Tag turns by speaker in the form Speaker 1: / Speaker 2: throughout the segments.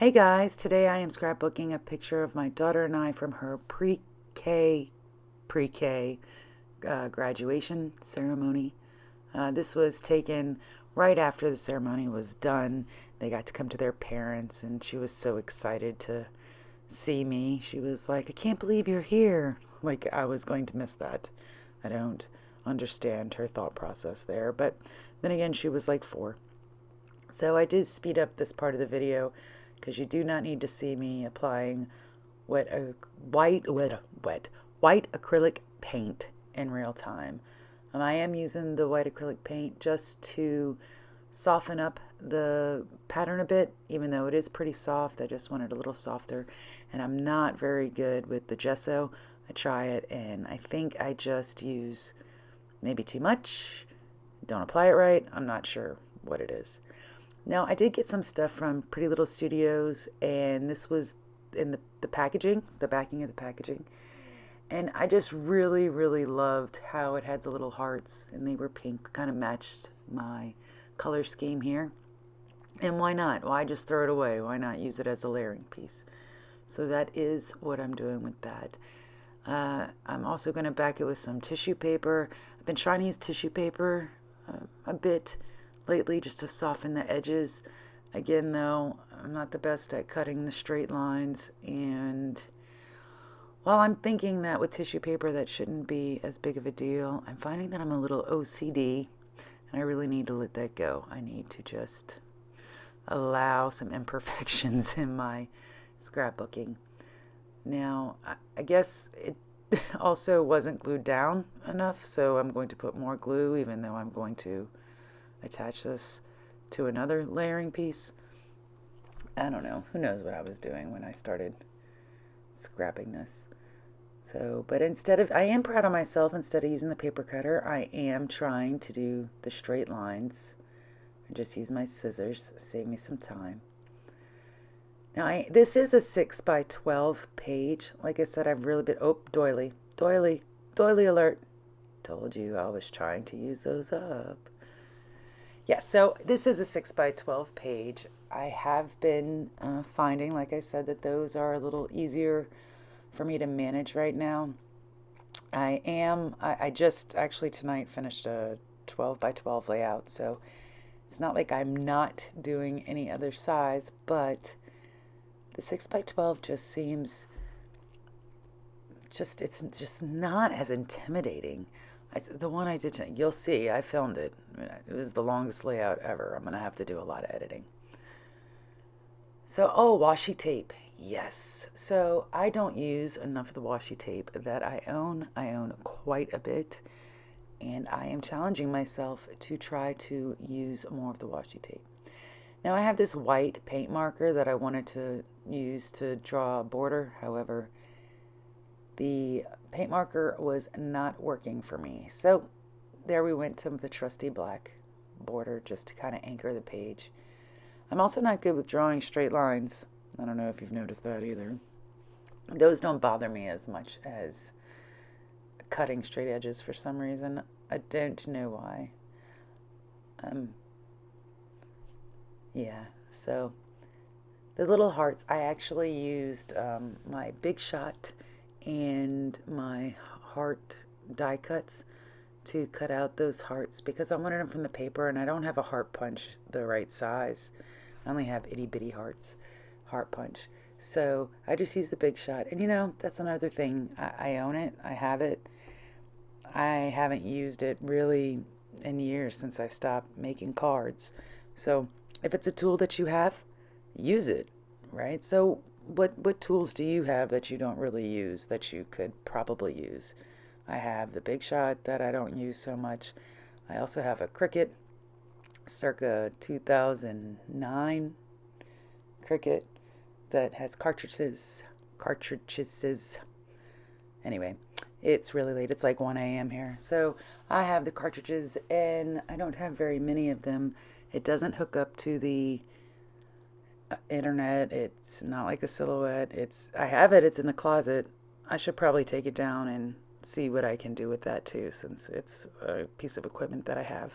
Speaker 1: Hey guys, today I am scrapbooking a picture of my daughter and I from her pre-K graduation ceremony. This was taken right after the ceremony was done. They got to come to their parents, and she was so excited to see me. She was like, "I can't believe you're here." Like I was going to miss that. I don't understand her thought process there, but then again, she was like 4. So I did speed up this part of the video because you do not need to see me applying wet, white, wet, wet, white acrylic paint in real time. I am using the white acrylic paint just to soften up the pattern a bit, even though it is pretty soft. I just want it a little softer, and I'm not very good with the gesso. I try it, and I think I just use maybe too much. Don't apply it right. I'm not sure what it is. Now, I did get some stuff from Pretty Little Studios, and this was in the packaging, the backing of the packaging. And I just really, really loved how it had the little hearts, and they were pink, kind of matched my color scheme here. And why not? Why just throw it away? Why not use it as a layering piece? So that is what I'm doing with that. I'm also going to back it with some tissue paper. I've been trying to use tissue paper a bit lately just to soften the edges. Again, though, I'm not the best at cutting the straight lines, and while I'm thinking that with tissue paper that shouldn't be as big of a deal, I'm finding that I'm a little OCD, and I really need to let that go. I need to just allow some imperfections in my scrapbooking. Now, I guess it also wasn't glued down enough, so I'm going to put more glue, even though I'm going to attach this to another layering piece. I don't know. Who knows what I was doing when I started scrapping this. So, but I am proud of myself. Instead of using the paper cutter, I am trying to do the straight lines. I just use my scissors, save me some time. Now, this is a 6 by 12 page. Like I said, I've really been, doily alert. Told you I was trying to use those up. Yeah, so this is a 6 by 12 page. I have been finding, like I said, that those are a little easier for me to manage right now. I just actually tonight finished a 12 by 12 layout, so it's not like I'm not doing any other size, but the 6 by 12 just seems, it's just not as intimidating. The one I did tonight, you'll see, I filmed it. It was the longest layout ever. I'm going to have to do a lot of editing. So, washi tape. Yes. So I don't use enough of the washi tape that I own. I own quite a bit, and I am challenging myself to try to use more of the washi tape. Now I have this white paint marker that I wanted to use to draw a border. However, the paint marker was not working for me. So there we went to the trusty black border just to kind of anchor the page. I'm also not good with drawing straight lines. I don't know if you've noticed that either. Those don't bother me as much as cutting straight edges for some reason. I don't know why. Yeah, so the little hearts, I actually used my Big Shot and my heart die cuts to cut out those hearts because I wanted them from the paper, and I don't have a heart punch the right size. I only have itty bitty heart punch. So I just used the Big Shot, and that's another thing. I own it. I have it. I haven't used it really in years since I stopped making cards. So if it's a tool that you have, use it, right? So what tools do you have that you don't really use that you could probably use? I have the Big Shot that I don't use so much. I also have a Cricut, circa 2009 Cricut that has cartridges. Anyway, it's really late. It's like 1 a.m. here. So I have the cartridges, and I don't have very many of them. It doesn't hook up to the internet. It's not like a Silhouette. I have it. It's in the closet. I should probably take it down and see what I can do with that too, since it's a piece of equipment that I have.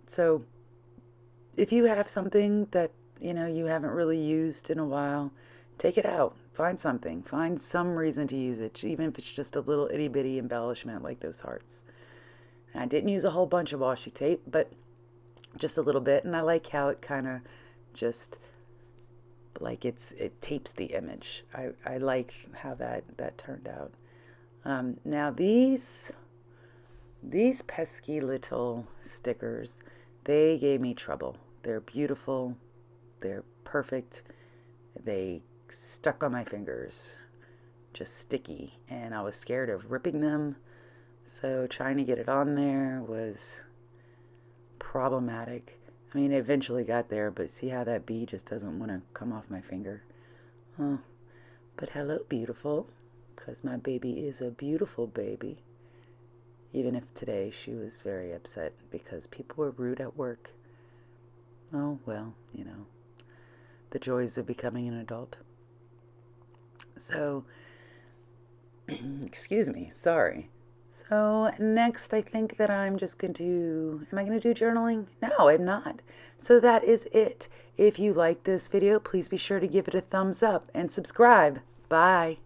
Speaker 1: So if you have something that you haven't really used in a while, take it out. Find something. Find some reason to use it, even if it's just a little itty bitty embellishment like those hearts. And I didn't use a whole bunch of washi tape, but just a little bit. And I like how it kind of just like it tapes the image. I like how that turned out. Now these pesky little stickers, they gave me trouble. They're beautiful. They're perfect. They stuck on my fingers, just sticky, and I was scared of ripping them. So trying to get it on there was problematic. I mean, it eventually got there, but see how that bee just doesn't want to come off my finger? Oh, but hello, beautiful, because my baby is a beautiful baby. Even if today she was very upset because people were rude at work. Oh, well, the joys of becoming an adult. So, excuse me, sorry. So next I think that I'm just going to, am I going to do journaling? No, I'm not. So that is it. If you like this video, please be sure to give it a thumbs up and subscribe. Bye.